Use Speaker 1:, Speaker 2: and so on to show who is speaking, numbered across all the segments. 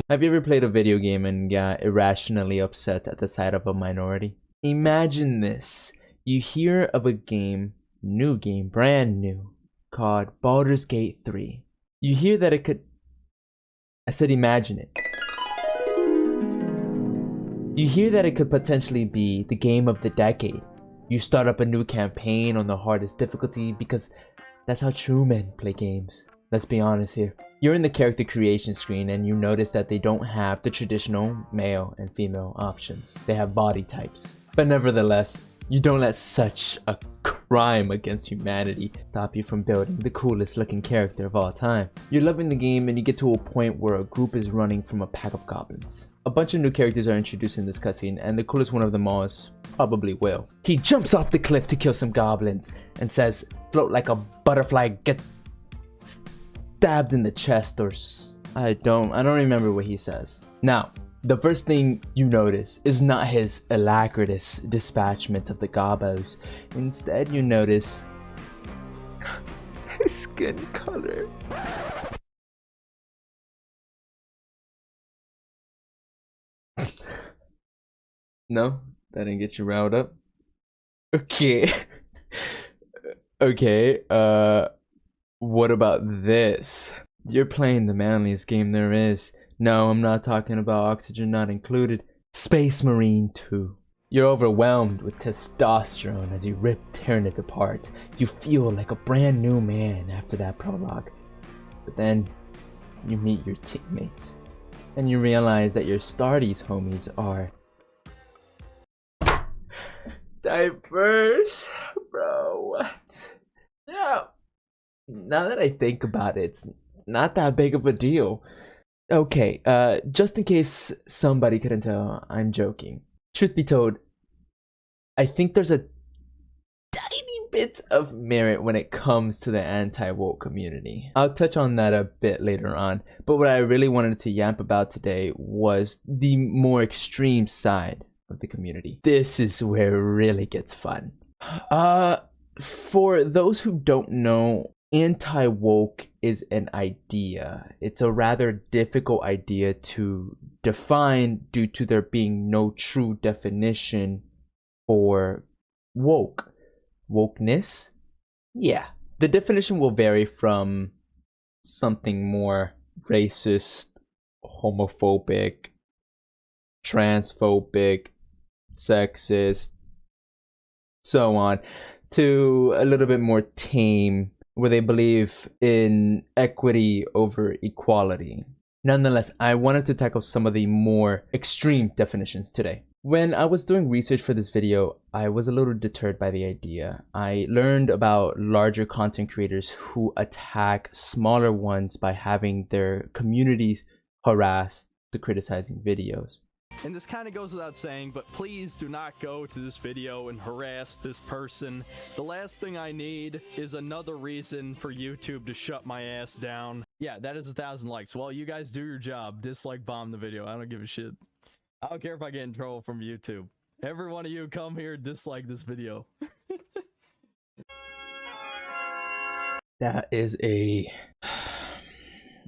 Speaker 1: Have you ever played a video game and got irrationally upset at the sight of a minority? Imagine this. You hear of a game, new game, brand new, called Baldur's Gate 3. You hear that it could... I said imagine it. You hear that it could potentially be the game of the decade. You start up a new campaign on the hardest difficulty because that's how true men play games. Let's be honest here. You're in the character creation screen and you notice that they don't have the traditional male and female options. They have body types. But nevertheless, you don't let such a crime against humanity stop you from building the coolest looking character of all time. You're loving the game and you get to a point where a group is running from a pack of goblins. A bunch of new characters are introduced in this cutscene, and the coolest one of them all is probably Will. He jumps off the cliff to kill some goblins and says, "Float like a butterfly, get stabbed in the chest," or I don't remember what he says. Now, the first thing you notice is not his alacritous dispatchment of the gobos. Instead, you notice his skin color. No, that didn't get you riled up. Okay. Okay, what about this? You're playing the manliest game there is. No, I'm not talking about Oxygen Not Included. Space Marine 2. You're overwhelmed with testosterone as you rip Tyranid apart. You feel like a brand new man after that prologue. But then, you meet your teammates. And you realize that your Stardies homies are... diverse? Bro, what? No. Now that I think about it, it's not that big of a deal. Okay, just in case somebody couldn't tell, I'm joking. Truth be told, I think there's a tiny bit of merit when it comes to the anti-woke community. I'll touch on that a bit later on, but what I really wanted to yap about today was the more extreme side of the community. This is where it really gets fun. For those who don't know, anti-woke is an idea. It's a rather difficult idea to define due to there being no true definition for woke. Wokeness? Yeah. The definition will vary from something more racist, homophobic, transphobic, sexist, so on, to a little bit more tame, where they believe in equity over equality. Nonetheless, I wanted to tackle some of the more extreme definitions today. When I was doing research for this video, I was a little deterred by the idea. I learned about larger content creators who attack smaller ones by having their communities harass the criticizing videos.
Speaker 2: And this kind of goes without saying, but please do not go to this video and harass this person. The last thing I need is another reason for YouTube to shut my ass down. Yeah, that is 1,000 likes. Well, you guys do your job. Dislike bomb the video. I don't give a shit. I don't care if I get in trouble from YouTube. Every one of you come here, dislike this video.
Speaker 1: That is a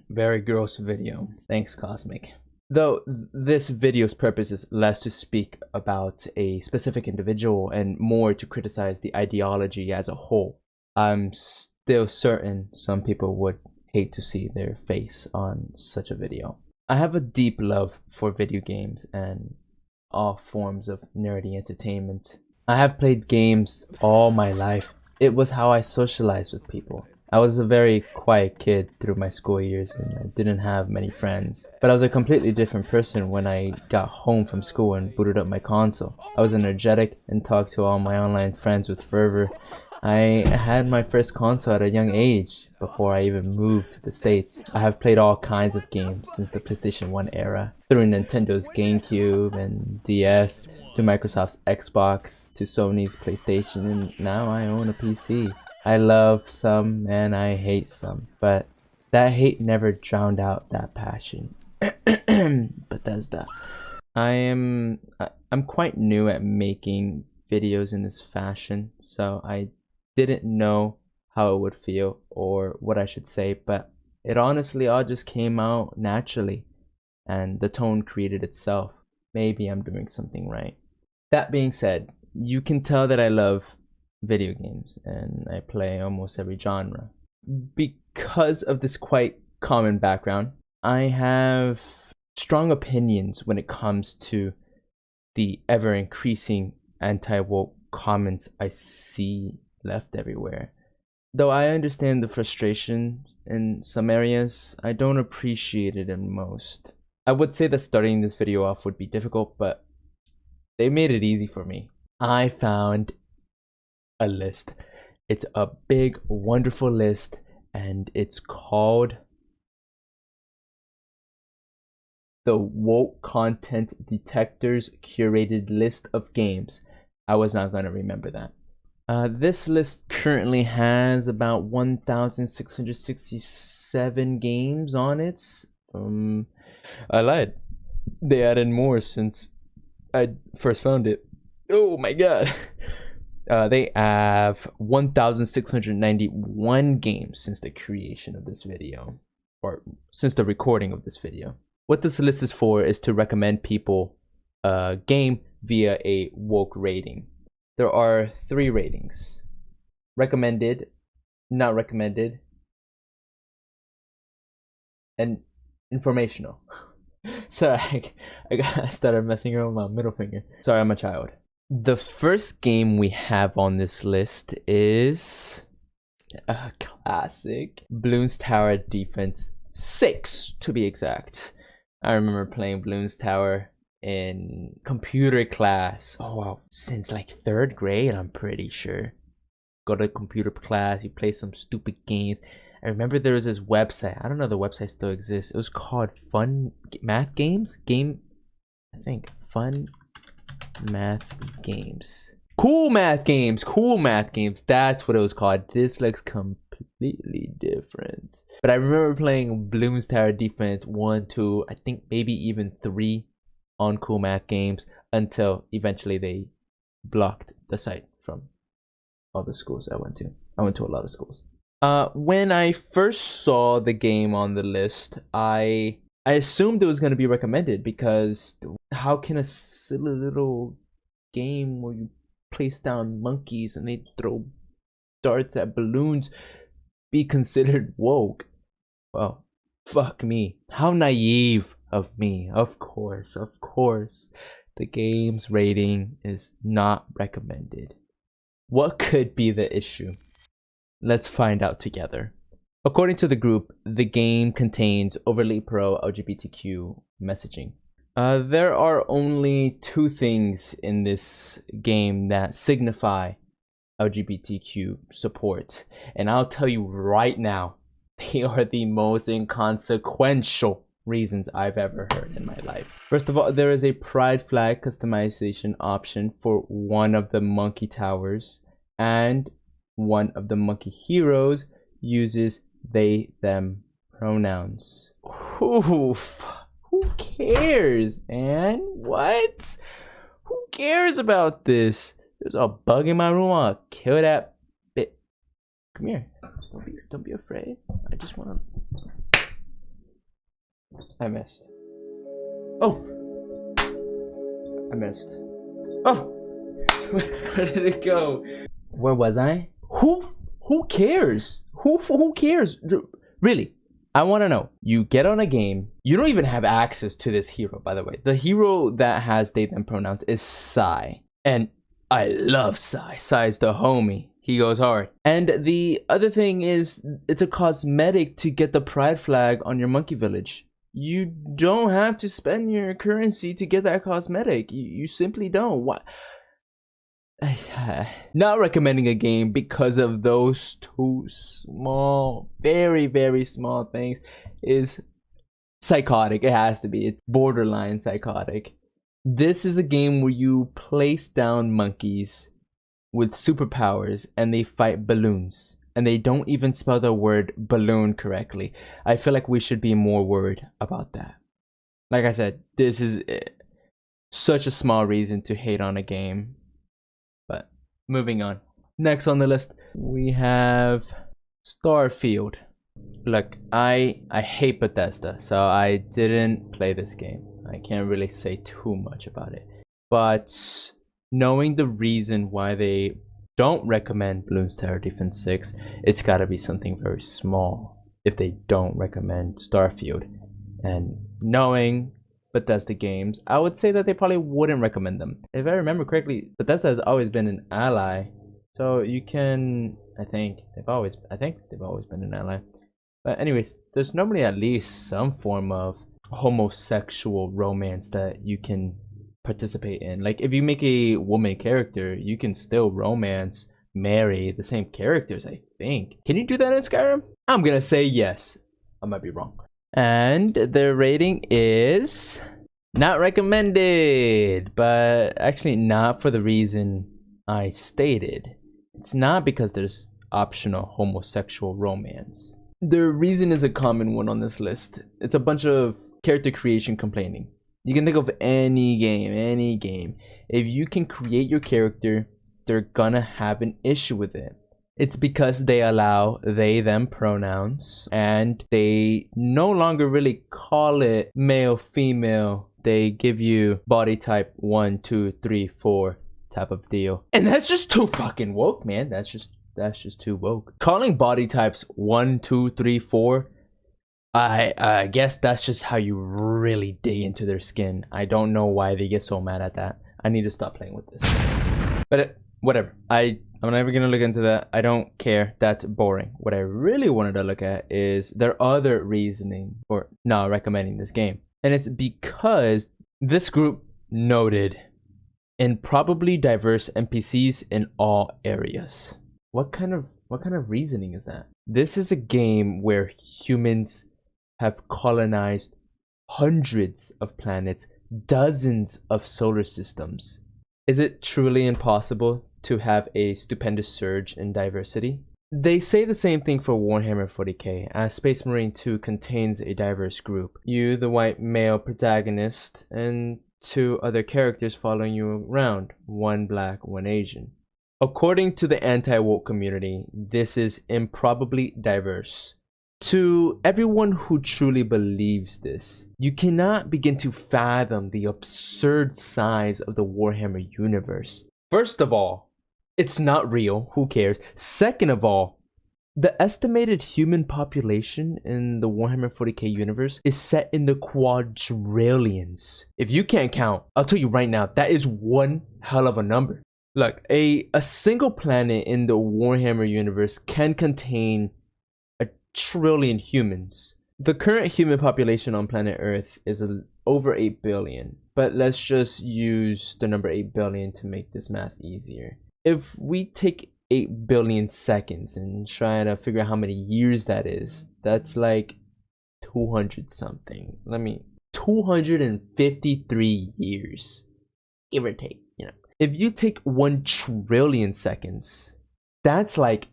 Speaker 1: very gross video. Thanks, Cosmic. Though this video's purpose is less to speak about a specific individual and more to criticize the ideology as a whole, I'm still certain some people would hate to see their face on such a video. I have a deep love for video games and all forms of nerdy entertainment. I have played games all my life. It was how I socialized with people. I was a very quiet kid through my school years and I didn't have many friends. But I was a completely different person when I got home from school and booted up my console. I was energetic and talked to all my online friends with fervor. I had my first console at a young age before I even moved to the States. I have played all kinds of games since the PlayStation 1 era, through Nintendo's GameCube and DS, to Microsoft's Xbox, to Sony's PlayStation, and now I own a PC. I love some and I hate some, but that hate never drowned out that passion. Bethesda. I'm quite new at making videos in this fashion, so I didn't know how it would feel or what I should say, but it honestly all just came out naturally. and the tone created itself. Maybe I'm doing something right. That being said, you can tell that I love video games and I play almost every genre. Because of this quite common background, I have strong opinions when it comes to the ever increasing anti-woke comments I see left everywhere. Though I understand the frustration in some areas, I don't appreciate it in most. I would say that starting this video off would be difficult, but they made it easy for me. I found a list. It's a big, wonderful list, and it's called the Woke Content Detector's Curated List of Games. I was not going to remember that. This list currently has about 1,667 games on it. I lied. They added more since I first found it. Oh my god. They have 1,691 games since the creation of this video, or since the recording of this video. What this list is for is to recommend people a game via a woke rating. There are 3 ratings: recommended, not recommended, and informational. Sorry, I started messing around with my middle finger. Sorry, I'm a child. The first game we have on this list is a classic, Bloons Tower Defense 6 to be exact. I remember playing Bloons Tower in computer class. Oh wow, since like 3rd grade, I'm pretty sure. Go to computer class, you play some stupid games. I remember there was this website. I don't know if the website still exists. It was called Fun Math Games. I think Fun Math Games. Cool Math Games. Cool Math Games. That's what it was called. This looks completely different. But I remember playing Bloons Tower Defense 1, 2, I think maybe even 3 on Cool Math Games until eventually they blocked the site from all the schools I went to. I went to a lot of schools. When I first saw the game on the list, I assumed it was going to be recommended, because how can a silly little game where you place down monkeys and they throw darts at balloons be considered woke? Well, fuck me. How naive of me. Of course. The game's rating is not recommended. What could be the issue? Let's find out together. According to the group, the game contains overly pro-LGBTQ messaging. There are only 2 things in this game that signify LGBTQ support, and I'll tell you right now, they are the most inconsequential reasons I've ever heard in my life. First of all, there is a pride flag customization option for one of the monkey towers, and one of the monkey heroes uses they them pronouns. Who cares, man? What? Who cares about this? There's a bug in my room. I'll kill that bit. Come here. Don't be afraid. I just wanna. I missed. Oh, I missed. Oh, where did it go? Where was I? Who cares? Who cares? Really, I want to know. You get on a game. You don't even have access to this hero, by the way. The hero that has they them pronouns is Sai, and I love Sai. Sai's the homie. He goes hard. And the other thing is, it's a cosmetic to get the pride flag on your monkey village. You don't have to spend your currency to get that cosmetic. You simply don't. Why? Not recommending a game because of those 2 small, very, very small things is psychotic. It has to be. It's borderline psychotic. This is a game where you place down monkeys with superpowers and they fight balloons, and they don't even spell the word balloon correctly. I feel like we should be more worried about that. Like I said, this is such a small reason to hate on a game. But moving on. Next on the list, we have Starfield. Look, I hate Bethesda, so I didn't play this game. I can't really say too much about it. But knowing the reason why they don't recommend Bloons TD Defense 6, it's gotta be something very small if they don't recommend Starfield. And knowing Bethesda games, I would say that they probably wouldn't recommend them. If I remember correctly, Bethesda has always been an ally. So you can, I think they've always been an ally. But anyways, there's normally at least some form of homosexual romance that you can participate in. Like if you make a woman character, you can still romance, marry the same characters, I think. Can you do that in Skyrim? I'm gonna say yes. I might be wrong. And the rating is not recommended, but actually not for the reason I stated. It's not because there's optional homosexual romance. The reason is a common one on this list. It's a bunch of character creation complaining. You can think of any game. If you can create your character, they're gonna have an issue with it. It's because they allow they, them pronouns, and they no longer really call it male, female. They give you body type 1, 2, 3, 4 type of deal. And that's just too fucking woke, man. That's just too woke. Calling body types 1, 2, 3, 4, I guess that's just how you really dig into their skin. I don't know why they get so mad at that. I need to stop playing with this. But whatever. I'm never gonna look into that. I don't care. That's boring. What I really wanted to look at is their other reasoning for not recommending this game. And it's because this group noted improbably diverse NPCs in all areas. What kind of reasoning is that? This is a game where humans have colonized hundreds of planets, dozens of solar systems. Is it truly impossible to have a stupendous surge in diversity? They say the same thing for Warhammer 40k, as Space Marine 2 contains a diverse group. You, the white male protagonist, and 2 other characters following you around, 1 black, 1 Asian. According to the anti-woke community, this is improbably diverse. To everyone who truly believes this, you cannot begin to fathom the absurd size of the Warhammer universe. First of all, it's not real, who cares? Second of all, the estimated human population in the Warhammer 40k universe is set in the quadrillions. If you can't count, I'll tell you right now, that is one hell of a number. Look, a single planet in the Warhammer universe can contain a trillion humans. The current human population on planet Earth is over 8 billion, but let's just use the number 8 billion to make this math easier. If we take 8 billion seconds and try to figure out how many years that is, that's like 200 something. 253 years, give or take, you know. If you take 1 trillion seconds, that's like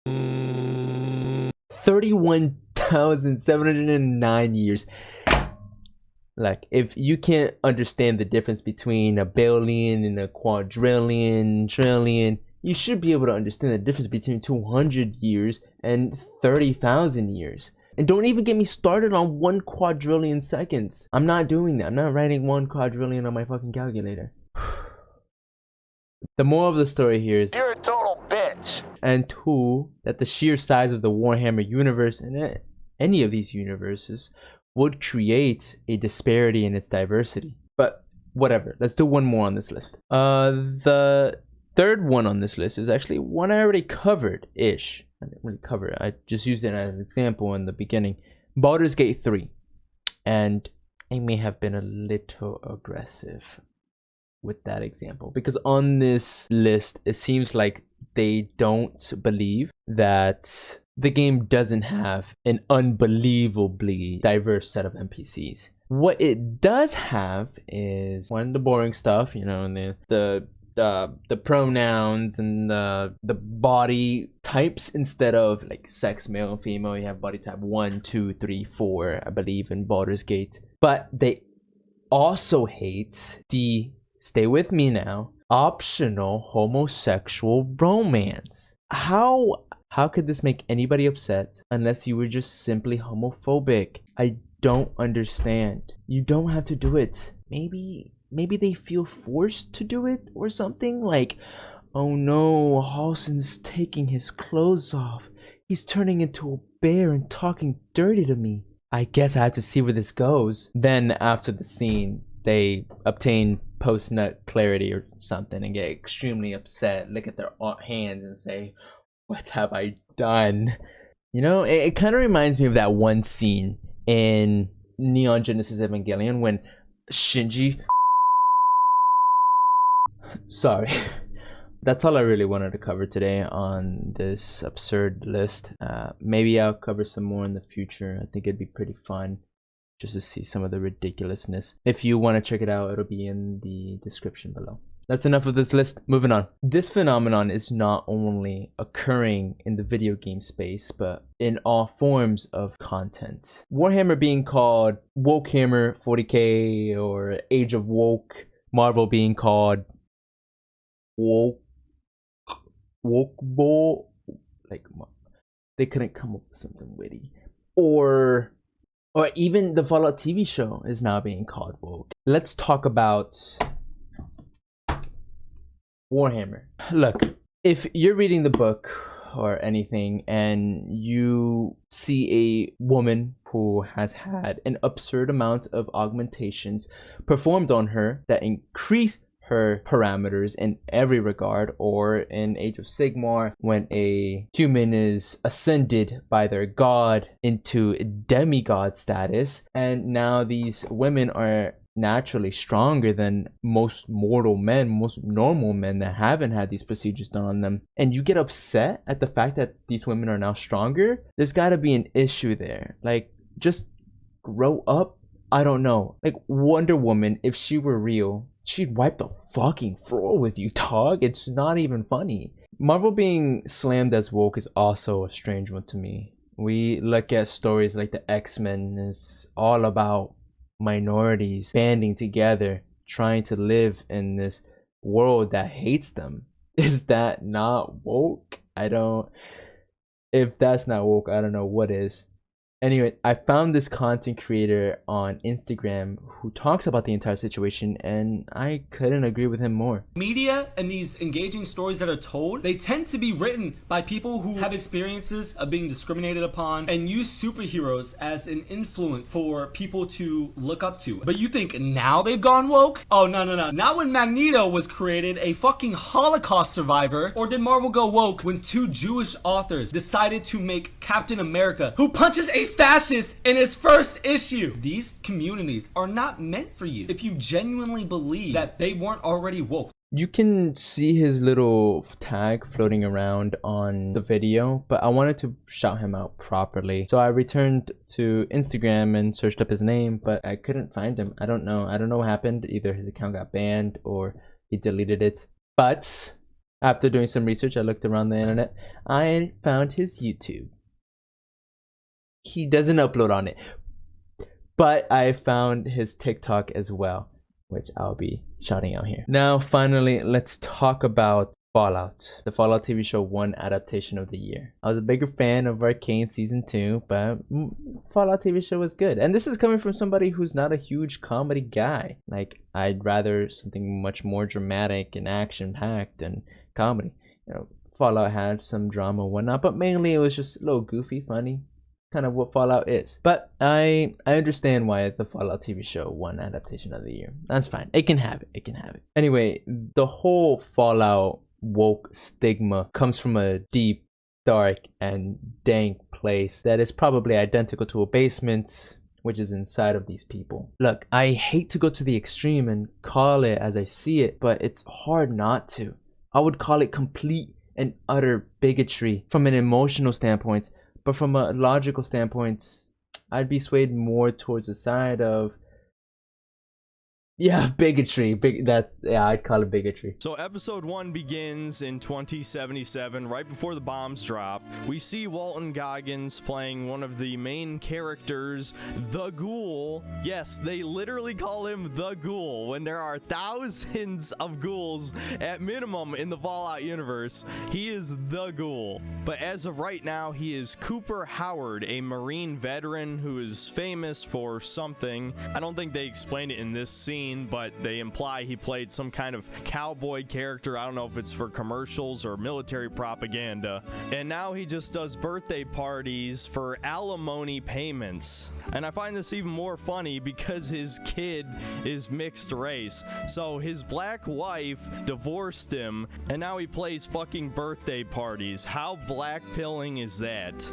Speaker 1: 31,709 years. Like, if you can't understand the difference between a billion and a quadrillion, trillion, you should be able to understand the difference between 200 years and 30,000 years. And don't even get me started on 1 quadrillion seconds. I'm not doing that. I'm not writing 1 quadrillion on my fucking calculator. The moral of the story here is
Speaker 3: you're a total bitch.
Speaker 1: And 2, that the sheer size of the Warhammer universe and any of these universes would create a disparity in its diversity. But whatever, let's do one more on this list. The third one on this list is actually one I already covered-ish. I didn't really cover it. I just used it as an example in the beginning. Baldur's Gate 3. And I may have been a little aggressive with that example, because on this list it seems like they don't believe that the game doesn't have an unbelievably diverse set of NPCs. What it does have is, one, the boring stuff, you know, the pronouns and the body types. Instead of like sex, male, female, you have body type 1, 2, 3, 4, I believe, in Baldur's Gate. But they also hate the, stay with me now, optional homosexual romance. How How could this make anybody upset unless you were just simply homophobic? I don't understand. You don't have to do it. Maybe they feel forced to do it or something? Like, oh no, Halson's taking his clothes off. He's turning into a bear and talking dirty to me. I guess I have to see where this goes. Then after the scene, they obtain post-nut clarity or something and get extremely upset, look at their hands and say, what have I done? You know, it kind of reminds me of that one scene in Neon Genesis Evangelion when Shinji... Sorry. That's all I really wanted to cover today on this absurd list. Maybe I'll cover some more in the future. I think it'd be pretty fun just to see some of the ridiculousness. If you want to check it out, it'll be in the description below. That's enough of this list. Moving on. This phenomenon is not only occurring in the video game space, but in all forms of content. Warhammer being called Wokehammer 40k or Age of Woke. Marvel being called Wokeball. Like, they couldn't come up with something witty. Or even the Fallout TV show is now being called woke. Let's talk about Warhammer. Look, if you're reading the book or anything and you see a woman who has had an absurd amount of augmentations performed on her that increase her parameters in every regard, or in Age of Sigmar when a human is ascended by their god into demigod status, and now these women are naturally stronger than most mortal men, most normal men that haven't had these procedures done on them, and you get upset at the fact that these women are now stronger, there's got to be an issue there. Like, just grow up. I don't know. Like, Wonder Woman, if she were real, she'd wipe the fucking floor with you, dog. It's not even funny. Marvel being slammed as woke is also a strange one to me. We look at stories like the X-Men is all about minorities banding together, trying to live in this world that hates them. Is that not woke? If that's not woke, I don't know what is. Anyway, I found this content creator on Instagram who talks about the entire situation, and I couldn't agree with him more.
Speaker 3: Media and these engaging stories that are told, they tend to be written by people who have experiences of being discriminated upon and use superheroes as an influence for people to look up to. But you think now they've gone woke? Oh, no. Not when Magneto was created a fucking Holocaust survivor. Or did Marvel go woke when two Jewish authors decided to make Captain America, who punches a fascist in his first issue? These communities are not meant for you if you genuinely believe that they weren't already woke.
Speaker 1: You can see his little tag floating around on the video, but I wanted to shout him out properly. So I returned to Instagram and searched up his name, but I couldn't find him. I don't know what happened. Either his account got banned or he deleted it. But after doing some research, I looked around the internet. I found his YouTube. He doesn't upload on it, but I found his TikTok as well, which I'll be shouting out here. Now, finally, let's talk about Fallout. The Fallout TV show won adaptation of the year. I was a bigger fan of Arcane season 2, but Fallout TV show was good. And this is coming from somebody who's not a huge comedy guy. Like, I'd rather something much more dramatic and action-packed than comedy. You know, Fallout had some drama and whatnot, but mainly it was just a little goofy, funny. Kind of what Fallout is. But I understand why the Fallout TV show won adaptation of the year. That's fine. It can have it. Anyway, the whole Fallout woke stigma comes from a deep, dark, and dank place that is probably identical to a basement, which is inside of these people. Look, I hate to go to the extreme and call it as I see it, but it's hard not to. I would call it complete and utter bigotry from an emotional standpoint. But from a logical standpoint, I'd be swayed more towards the side of, Yeah, bigotry. I'd call it bigotry.
Speaker 2: So episode 1 begins in 2077, right before the bombs drop. We see Walton Goggins playing one of the main characters, the Ghoul. Yes, they literally call him the Ghoul when there are thousands of ghouls at minimum in the Fallout universe. He is the Ghoul. But as of right now, he is Cooper Howard, a Marine veteran who is famous for something. I don't think they explained it in this scene, but they imply he played some kind of cowboy character. I don't know if it's for commercials or military propaganda. And now he just does birthday parties for alimony payments. And I find this even more funny because his kid is mixed race. So his black wife divorced him, and now he plays fucking birthday parties. How black pilling is that?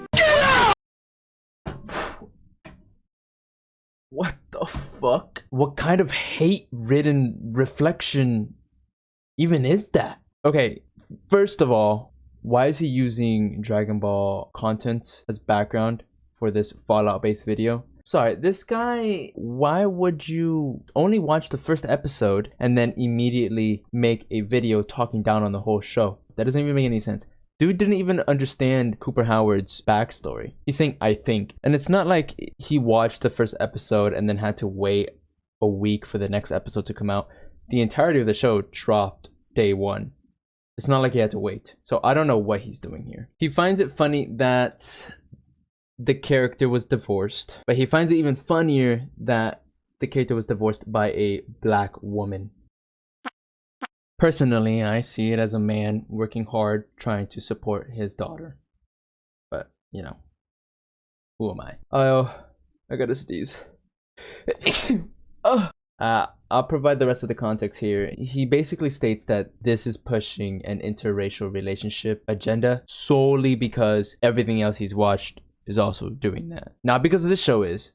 Speaker 1: What the fuck? What kind of hate-ridden reflection even is that? Okay, first of all, why is he using Dragon Ball content as background for this Fallout-based video? Sorry, this guy, why would you only watch the first episode and then immediately make a video talking down on the whole show? That doesn't even make any sense. Dude didn't even understand Cooper Howard's backstory. He's saying, I think. And it's not like he watched the first episode and then had to wait a week for the next episode to come out. The entirety of the show dropped day 1. It's not like he had to wait. So I don't know what he's doing here. He finds it funny that the character was divorced, but he finds it even funnier that the character was divorced by a black woman. Personally, I see it as a man working hard trying to support his daughter. But, you know, who am I? Oh, I gotta sneeze. I'll provide the rest of the context here. He basically states that this is pushing an interracial relationship agenda solely because everything else he's watched is also doing that. Not because this show is,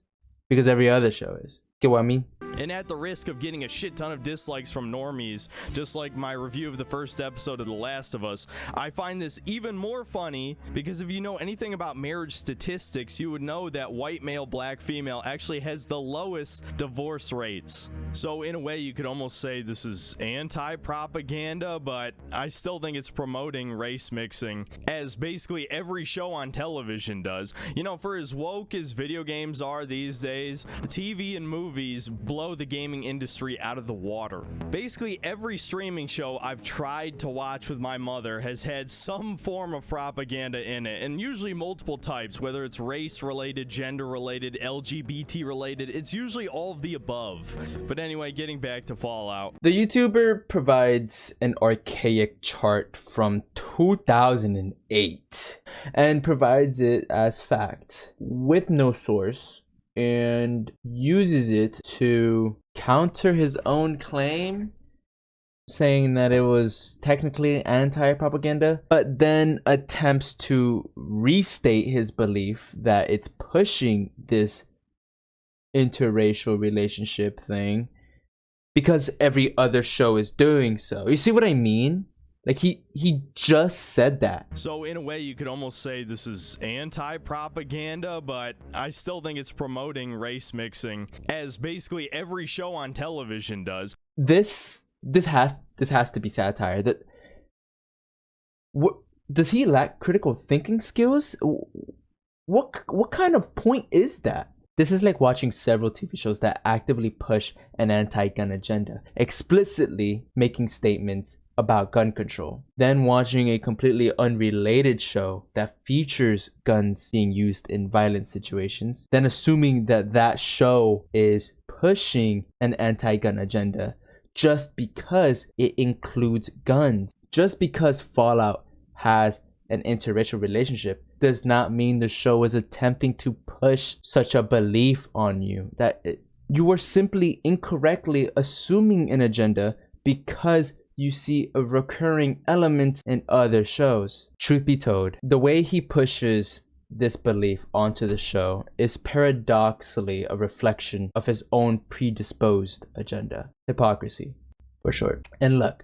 Speaker 1: because every other show is. Get what I mean?
Speaker 2: And at the risk of getting a shit ton of dislikes from normies, just like my review of the first episode of The Last of Us, I find this even more funny because if you know anything about marriage statistics, you would know that white male, black female actually has the lowest divorce rates. So in a way, you could almost say this is anti-propaganda, but I still think it's promoting race mixing, as basically every show on television does. You know, for as woke as video games are these days, TV and movies blow the gaming industry out of the water. Basically every streaming show I've tried to watch with my mother has had some form of propaganda in it, and usually multiple types, whether it's race related, gender related, LGBT related. It's usually all of the above. But anyway, getting back to Fallout.
Speaker 1: The YouTuber provides an archaic chart from 2008 and provides it as fact with no source, and uses it to counter his own claim, saying that it was technically anti-propaganda, but then attempts to restate his belief that it's pushing this interracial relationship thing because every other show is doing so. You see what I mean? Like, he just said that.
Speaker 2: So in a way, you could almost say this is anti-propaganda, but I still think it's promoting race mixing, as basically every show on television does.
Speaker 1: This has to be satire. What does he lack critical thinking skills? What kind of point is that? This is like watching several TV shows that actively push an anti-gun agenda, explicitly making statements about gun control, then watching a completely unrelated show that features guns being used in violent situations, then assuming that that show is pushing an anti-gun agenda just because it includes guns. Just because Fallout has an interracial relationship does not mean the show is attempting to push such a belief on you. That you are simply incorrectly assuming an agenda because you see a recurring element in other shows. Truth be told, the way he pushes this belief onto the show is paradoxically a reflection of his own predisposed agenda. Hypocrisy, for short. And look,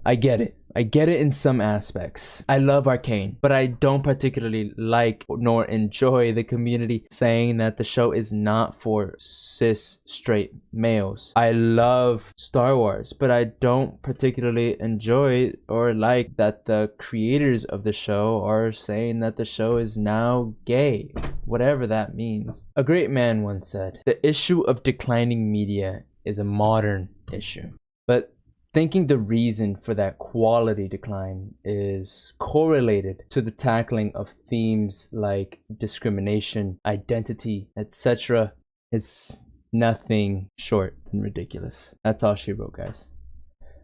Speaker 1: I get it. I get it in some aspects. I love Arcane, but I don't particularly like nor enjoy the community saying that the show is not for cis straight males. I love Star Wars, but I don't particularly enjoy or like that the creators of the show are saying that the show is now gay, whatever that means. A great man once said, "The issue of declining media is a modern issue." But thinking the reason for that quality decline is correlated to the tackling of themes like discrimination, identity, etc. is nothing short than ridiculous. That's all she wrote, guys.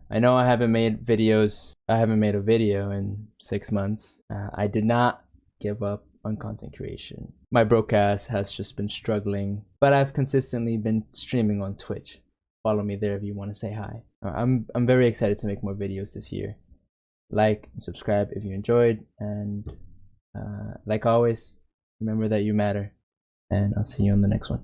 Speaker 1: I know I haven't made a video in 6 months. I did not give up on content creation. My broadcast has just been struggling, but I've consistently been streaming on Twitch. Follow me there if you want to say hi. I'm very excited to make more videos this year. Like and subscribe if you enjoyed, and like always, remember that you matter, and I'll see you on the next one.